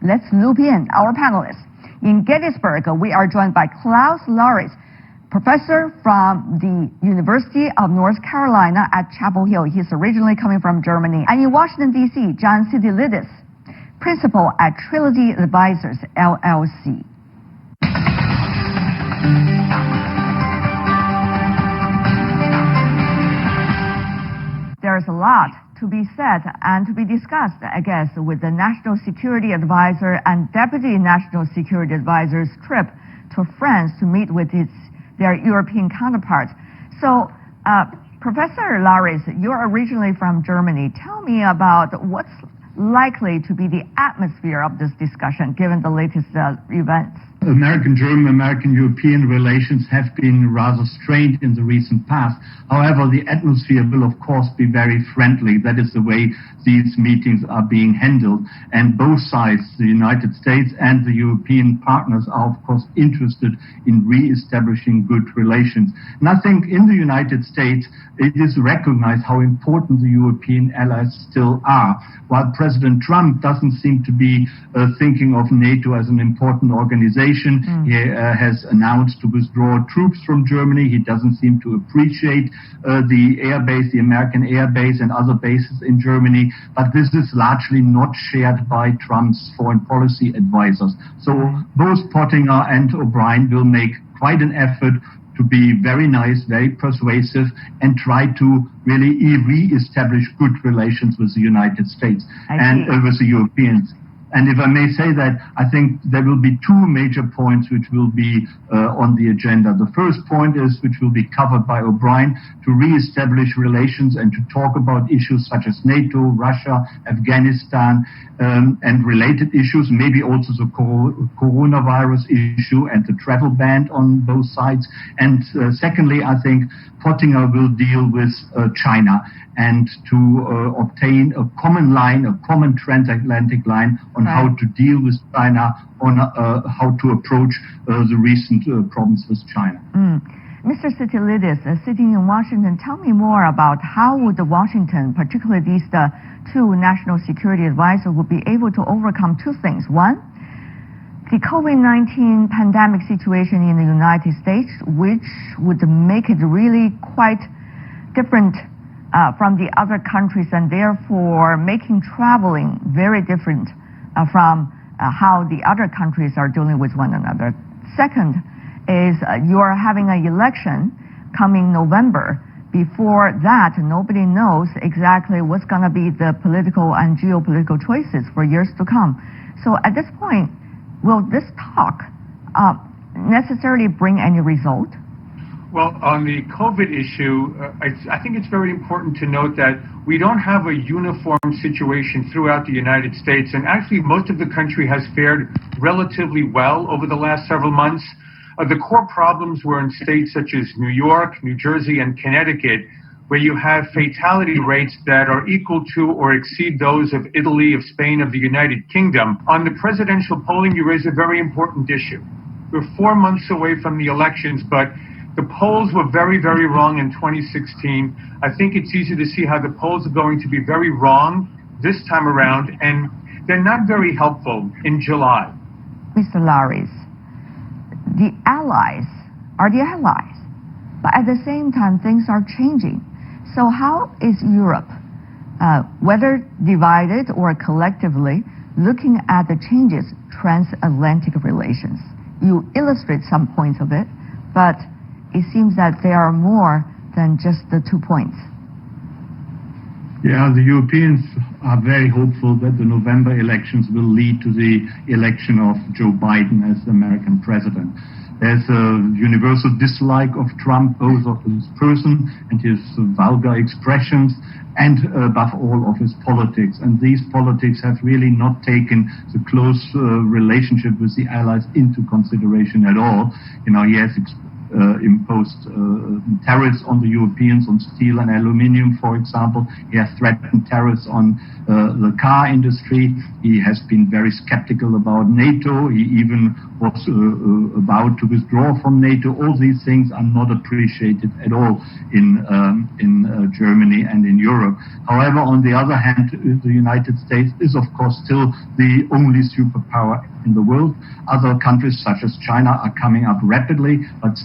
let's loop in our panelists. In Gettysburg, we are joined by Klaus Larres, professor from the University of North Carolina at Chapel Hill. He's originally coming from Germany. And in Washington, D.C., John Sitilides, principal at Trilogy Advisors, LLC. There's a lot to be said and to be discussed, I guess, with the National Security Advisor and Deputy National Security Advisor's trip to France to meet with their European counterparts. So, Professor Larres, you're originally from Germany. Tell me about what's likely to be the atmosphere of this discussion, given the latest events. American-German, American-European relations have been rather strained in the recent past. However, the atmosphere will, of course, be very friendly. That is the way these meetings are being handled. And both sides, the United States and the European partners, are, of course, interested in re-establishing good relations. And I think in the United States, it is recognized how important the European allies still are. While President Trump doesn't seem to be thinking of NATO as an important organization, he has announced to withdraw troops from Germany. He doesn't seem to appreciate the airbase, the American airbase and other bases in Germany. But this is largely not shared by Trump's foreign policy advisors. So both Pottinger and O'Brien will make quite an effort to be very nice, very persuasive, and try to really re-establish good relations with the United States and with the Europeans. And if I may say that, I think there will be two major points which will be on the agenda. The first point is, which will be covered by O'Brien, to re-establish relations and to talk about issues such as NATO, Russia, Afghanistan, and related issues, maybe also the coronavirus issue and the travel ban on both sides. And secondly, I think Pottinger will deal with China and to obtain a common line, a common transatlantic line on how to deal with China, on how to approach the recent problems with China. Mr. Sitilides, sitting in Washington, tell me more about how would Washington, particularly these two national security advisors, would be able to overcome two things. One, the COVID-19 pandemic situation in the United States, which would make it really quite different from the other countries, and therefore making traveling very different from how the other countries are dealing with one another. Second is you're having an election coming November. Before that, nobody knows exactly what's going to be the political and geopolitical choices for years to come. So at this point, will this talk necessarily bring any result? Well, on the COVID issue, I think it's very important to note that we don't have a uniform situation throughout the United States, and actually most of the country has fared relatively well over the last several months. The core problems were in states such as New York, New Jersey, and Connecticut, where you have fatality rates that are equal to or exceed those of Italy, of Spain, of the United Kingdom. On the presidential polling, you raise a very important issue. We're 4 months away from the elections, but the polls were very, very wrong in 2016. I think it's easy to see how the polls are going to be very wrong this time around, and they're not very helpful in July. Mr. Larres, the allies are the allies, but at the same time, things are changing. So how is Europe, whether divided or collectively, looking at the changes transatlantic relations? You illustrate some points of it, but it seems that there are more than just the 2 points. Yeah, the Europeans are very hopeful that the November elections will lead to the election of Joe Biden as the American president. There's a universal dislike of Trump, both of his person and his vulgar expressions, and above all of his politics. And these politics have really not taken the close relationship with the allies into consideration at all. You know, he has imposed tariffs on the Europeans on steel and aluminium, for example. He has threatened tariffs on the car industry. He has been very skeptical about NATO. He even was about to withdraw from NATO. All these things are not appreciated at all in Germany and in Europe. However, on the other hand, the United States is, of course, still the only superpower in the world. Other countries, such as China, are coming up rapidly, but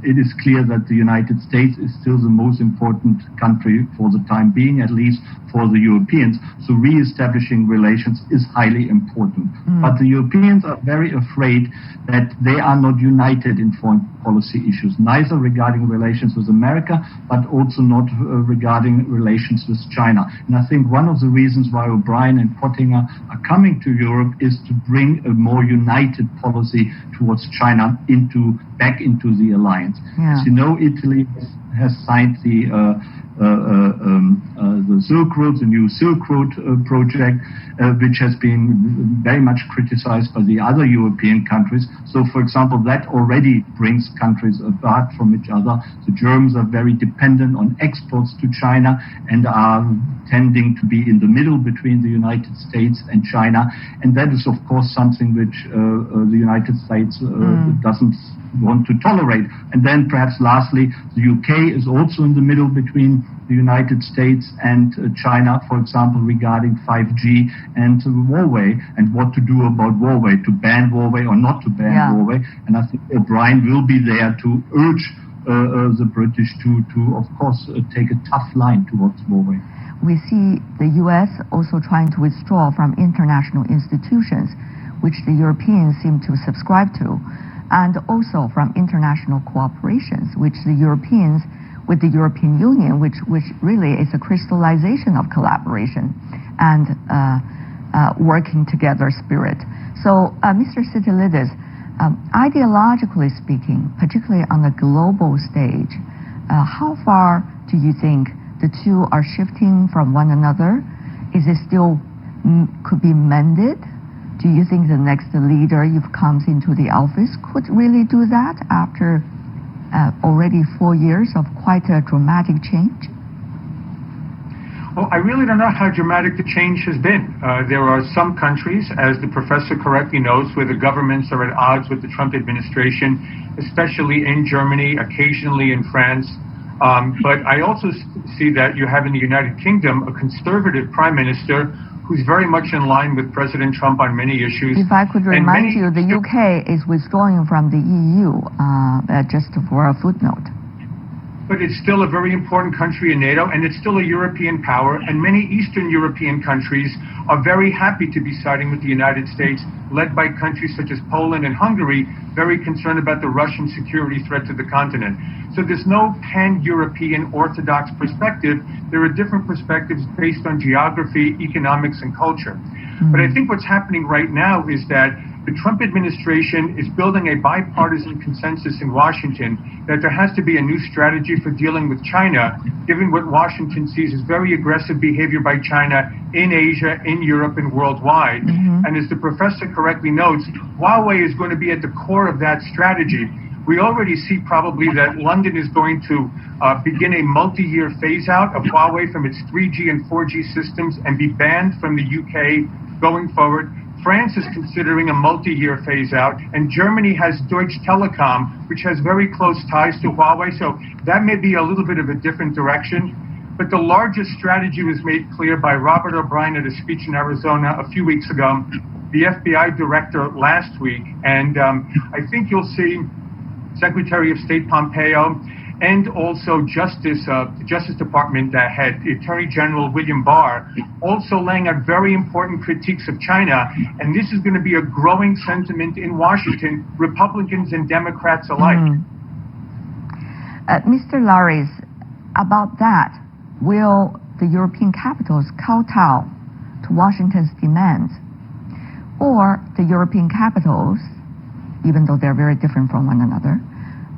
it is clear that the United States is still the most important country for the time being, at least for the Europeans. So re-establishing relations is highly important. But the Europeans are very afraid that they are not united in foreign policy issues, neither regarding relations with America, but also not regarding relations with China. And I think one of the reasons why O'Brien and Pottinger are coming to Europe is to bring a more united policy towards China back into the alliance. As you know, Italy has signed the Silk Road, the new Silk Road project, which has been very much criticized by the other European countries. So, for example, that already brings countries apart from each other. The Germans are very dependent on exports to China and are tending to be in the middle between the United States and China. And that is, of course, something which the United States doesn't want to tolerate. And then perhaps lastly, the UK is also in the middle between the United States and China, for example, regarding 5G and Huawei, and what to do about Huawei, to ban Huawei or not to ban Huawei. And I think O'Brien will be there to urge the British to of course, take a tough line towards Huawei. We see the U.S. also trying to withdraw from international institutions, which the Europeans seem to subscribe to, and also from international cooperations, which the Europeans, with the European Union, which really is a crystallization of collaboration and working together spirit. So, Mr. Sitilides, ideologically speaking, particularly on the global stage, how far do you think the two are shifting from one another? Is it still could be mended? Do you think the next leader who comes into the office could really do that after already 4 years of quite a dramatic change? Well, I really don't know how dramatic the change has been. There are some countries, as the professor correctly notes, where the governments are at odds with the Trump administration, especially in Germany, occasionally in France. But I also see that you have in the United Kingdom a conservative prime minister who's very much in line with President Trump on many issues. If I could remind you, the UK is withdrawing from the EU, just for a footnote. But it's still a very important country in NATO, and it's still a European power, and many Eastern European countries are very happy to be siding with the United States, led by countries such as Poland and Hungary, very concerned about the Russian security threat to the continent. So there's no pan-European orthodox perspective. There are different perspectives based on geography, economics, and culture. But I think what's happening right now is that the Trump administration is building a bipartisan consensus in Washington that there has to be a new strategy for dealing with China, given what Washington sees as very aggressive behavior by China in Asia, in Europe, and worldwide. And as the professor correctly notes, Huawei is going to be at the core of that strategy. We already see probably that London is going to begin a multi-year phase-out of Huawei from its 3G and 4G systems and be banned from the UK going forward. France is considering a multi-year phase-out, and Germany has Deutsche Telekom, which has very close ties to Huawei, so that may be a little bit of a different direction. But the largest strategy was made clear by Robert O'Brien at a speech in Arizona a few weeks ago, the FBI director last week, and I think you'll see Secretary of State Pompeo and also the Justice Department head, the Attorney General William Barr, also laying out very important critiques of China. And this is going to be a growing sentiment in Washington, Republicans and Democrats alike. Mr. Larres, about that, will the European capitals kowtow to Washington's demands? Or the European capitals, even though they're very different from one another,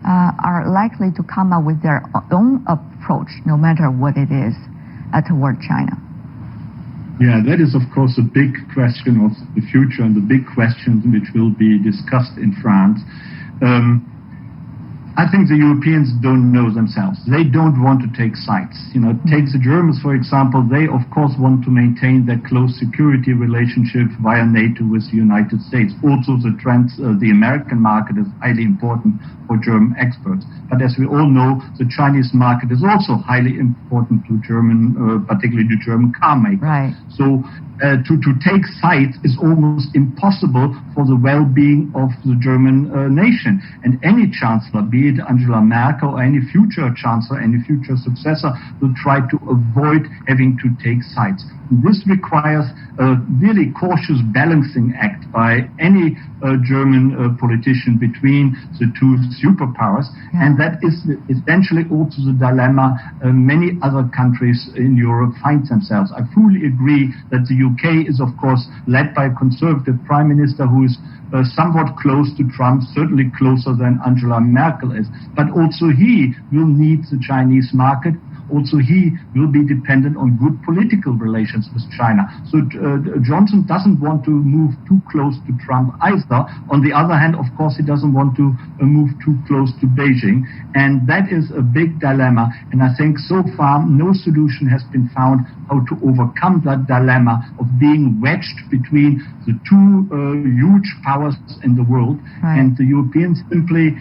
are likely to come up with their own approach, no matter what it is, toward China? Yeah, that is, of course, a big question of the future and the big question which will be discussed in France. I think the Europeans don't know themselves. They don't want to take sides. Take the Germans, for example. They, of course, want to maintain their close security relationship via NATO with the United States. Also, the American market is highly important for German exports. But as we all know, the Chinese market is also highly important to particularly to German car makers. Right. So to take sides is almost impossible for the well-being of the German nation. And any chancellor, be it Angela Merkel or any future chancellor, any future successor, will try to avoid having to take sides. This requires a really cautious balancing act by any German politician between the two superpowers. Yeah. And that is essentially also the dilemma many other countries in Europe find themselves. I fully agree that the UK is, of course, led by a conservative prime minister who is somewhat close to Trump, certainly closer than Angela Merkel is. But also he will need the Chinese market. Also, he will be dependent on good political relations with China. So Johnson doesn't want to move too close to Trump either. On the other hand, of course, he doesn't want to move too close to Beijing. And that is a big dilemma. And I think so far, no solution has been found how to overcome that dilemma of being wedged between the two huge powers in the world. Right. And the Europeans simply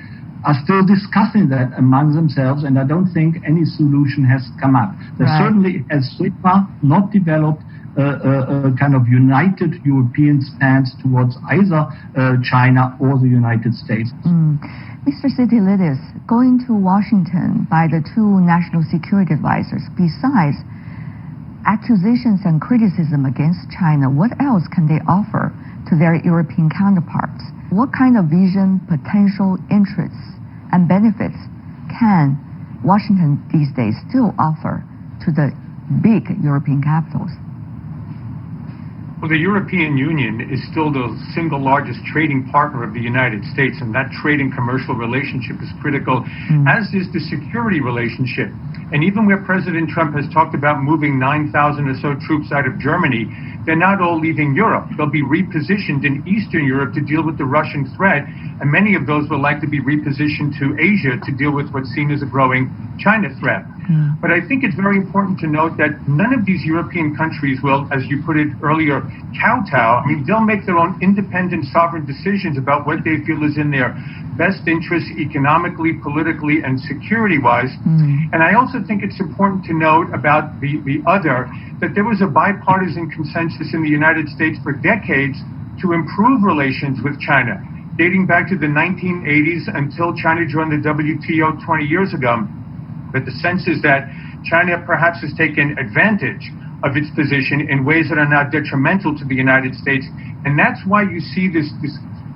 are still discussing that among themselves, and I don't think any solution has come up. There certainly has so far not developed a kind of united European stance towards either China or the United States. Mr. Sitilides, going to Washington by the two national security advisors, besides accusations and criticism against China, what else can they offer to their European counterparts? What kind of vision, potential interests, and benefits can Washington these days still offer to the big European capitals? Well, the European Union is still the single largest trading partner of the United States, and that trade and commercial relationship is critical, as is the security relationship. And even where President Trump has talked about moving 9,000 or so troops out of Germany, they're not all leaving Europe. They'll be repositioned in Eastern Europe to deal with the Russian threat, and many of those will likely be repositioned to Asia to deal with what's seen as a growing China threat. But I think it's very important to note that none of these European countries will, as you put it earlier, kowtow. I mean, they'll make their own independent, sovereign decisions about what they feel is in their best interest economically, politically, and security-wise. And I also think it's important to note about the other, that there was a bipartisan consensus in the United States for decades to improve relations with China, dating back to the 1980s until China joined the WTO 20 years ago. But the sense is that China perhaps has taken advantage of its position in ways that are now detrimental to the United States. And that's why you see this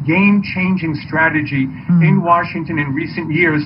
game-changing strategy in Washington in recent years.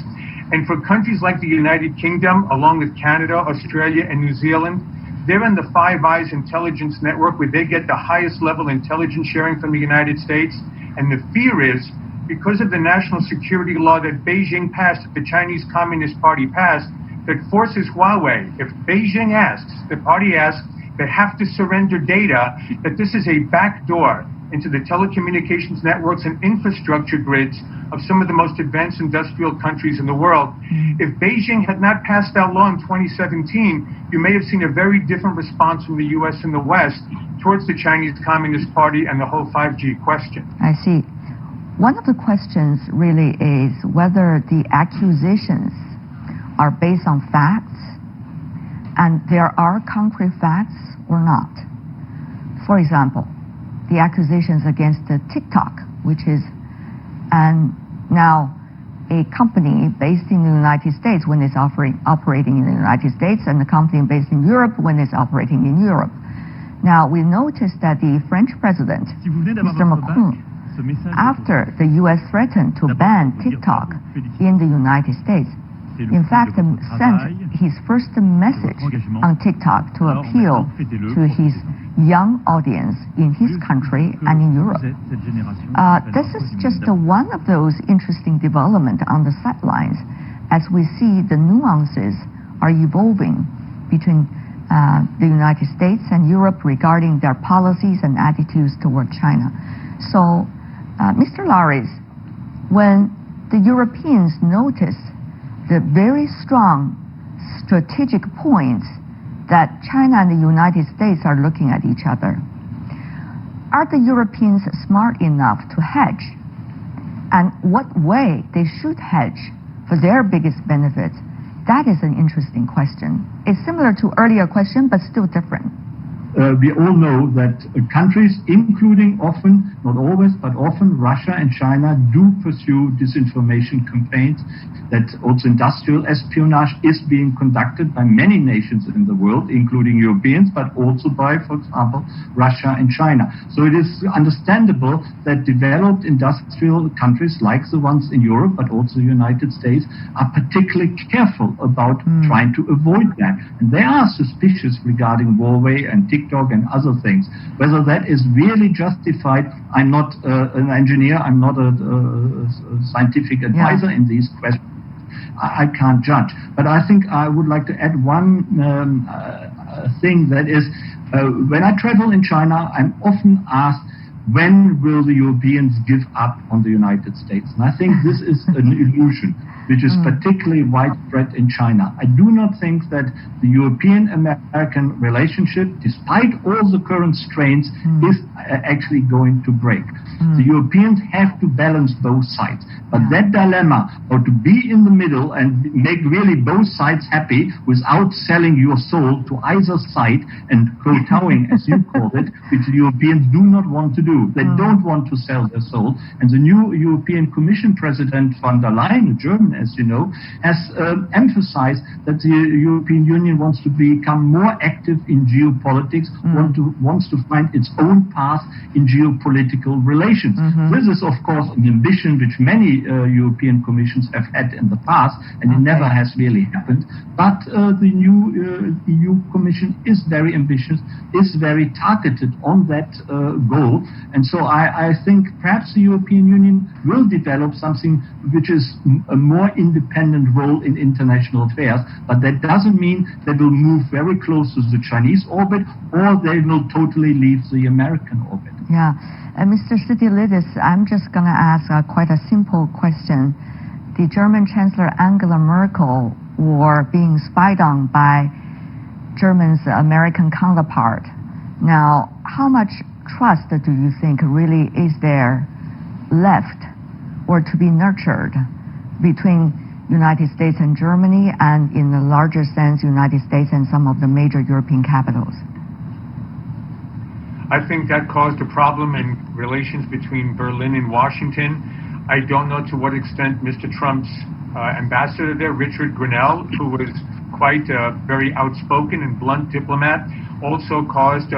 And for countries like the United Kingdom, along with Canada, Australia, and New Zealand, they're in the Five Eyes intelligence network where they get the highest level intelligence sharing from the United States. And the fear is, because of the national security law that Beijing passed, the Chinese Communist Party passed, that forces Huawei, if Beijing asks, the party asks, they have to surrender data, that this is a backdoor into the telecommunications networks and infrastructure grids of some of the most advanced industrial countries in the world. If Beijing had not passed that law in 2017, you may have seen a very different response from the U.S. and the West towards the Chinese Communist Party and the whole 5G question. I see. One of the questions really is whether the accusations are based on facts and there are concrete facts or not. For example, the accusations against TikTok, which is now a company based in the United States when it's operating in the United States, and a company based in Europe when it's operating in Europe. Now, we noticed that the French president, Mr. Macron, after the U.S. threatened to ban TikTok in the United States, in fact, sent his first message on TikTok to appeal to his young audience in his country and in Europe. This is just one of those interesting developments on the sidelines as we see the nuances are evolving between the United States and Europe regarding their policies and attitudes toward China. So, Mr. Larres, when the Europeans notice the very strong strategic points that China and the United States are looking at each other. Are the Europeans smart enough to hedge? And what way they should hedge for their biggest benefits? That is an interesting question. It's similar to earlier question, but still different. We all know that countries, including often, not always, but often Russia and China, do pursue disinformation campaigns, that also industrial espionage is being conducted by many nations in the world, including Europeans, but also by, for example, Russia and China. So it is understandable that developed industrial countries like the ones in Europe, but also the United States, are particularly careful about trying to avoid that. And they are suspicious regarding Huawei and TikTok and other things. Whether that is really justified, I'm not an engineer, I'm not a scientific advisor in these questions. I can't judge. But I think I would like to add one thing, that is, when I travel in China, I'm often asked, when will the Europeans give up on the United States? And I think this is an illusion, which is particularly widespread in China. I do not think that the European-American relationship, despite all the current strains, is actually going to break. The Europeans have to balance both sides. But that dilemma, or to be in the middle and make really both sides happy without selling your soul to either side and kowtowing, as you called it, which the Europeans do not want to do. They don't want to sell their soul. And the new European Commission President von der Leyen, a German, as you know, has emphasized that the European Union wants to become more active in geopolitics, wants to find its own path in geopolitical relations. This is, of course, an ambition which many European Commissions have had in the past, and it never has really happened. But the new EU Commission is very ambitious, is very targeted on that goal. And so I think perhaps the European Union will develop something which is a more independent role in international affairs, but that doesn't mean they will move very close to the Chinese orbit, or they will totally leave the American orbit. Yeah. Mr. Sitilides, I'm just going to ask quite a simple question. The German Chancellor Angela Merkel were being spied on by Germany's American counterpart. Now, how much trust do you think really is there left or to be nurtured between United States and Germany, and in the larger sense, United States and some of the major European capitals? I think that caused a problem in relations between Berlin and Washington. I don't know to what extent Mr. Trump's ambassador there, Richard Grenell, who was quite a very outspoken and blunt diplomat, also caused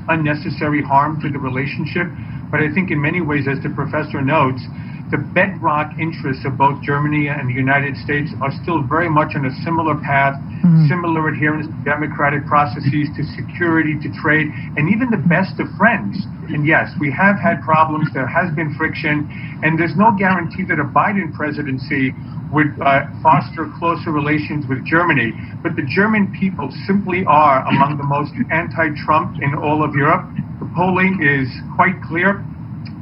unnecessary harm to the relationship. But I think in many ways, as the professor notes, the bedrock interests of both Germany and the United States are still very much on a similar path, similar adherence to democratic processes, to security, to trade, and even the best of friends. And yes, we have had problems, there has been friction, and there's no guarantee that a Biden presidency would foster closer relations with Germany. But the German people simply are among the most anti-Trump in all of Europe. The polling is quite clear.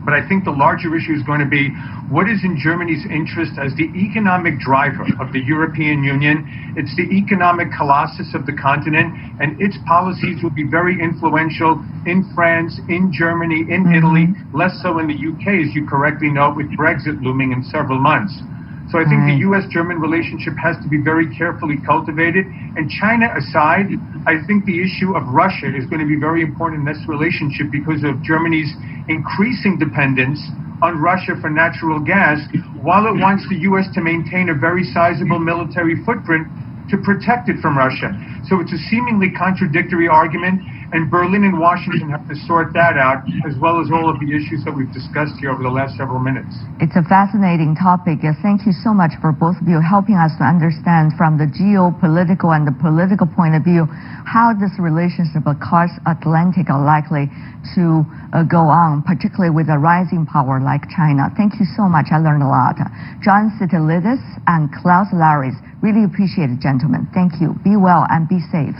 But I think the larger issue is going to be what is in Germany's interest as the economic driver of the European Union. It's the economic colossus of the continent, and its policies will be very influential in France, in Germany, in Italy, less so in the UK, as you correctly note, with Brexit looming in several months. So I think the U.S.-German relationship has to be very carefully cultivated. And China aside, I think the issue of Russia is going to be very important in this relationship because of Germany's increasing dependence on Russia for natural gas, while it wants the U.S. to maintain a very sizable military footprint to protect it from Russia. So it's a seemingly contradictory argument, and Berlin and Washington have to sort that out, as well as all of the issues that we've discussed here over the last several minutes. It's a fascinating topic. Thank you so much for both of you helping us to understand from the geopolitical and the political point of view how this relationship across Atlantic are likely to go on, particularly with a rising power like China. Thank you so much. I learned a lot. John Sitilides and Klaus Larres, really appreciate it, gentlemen. Thank you. Be well and be safe.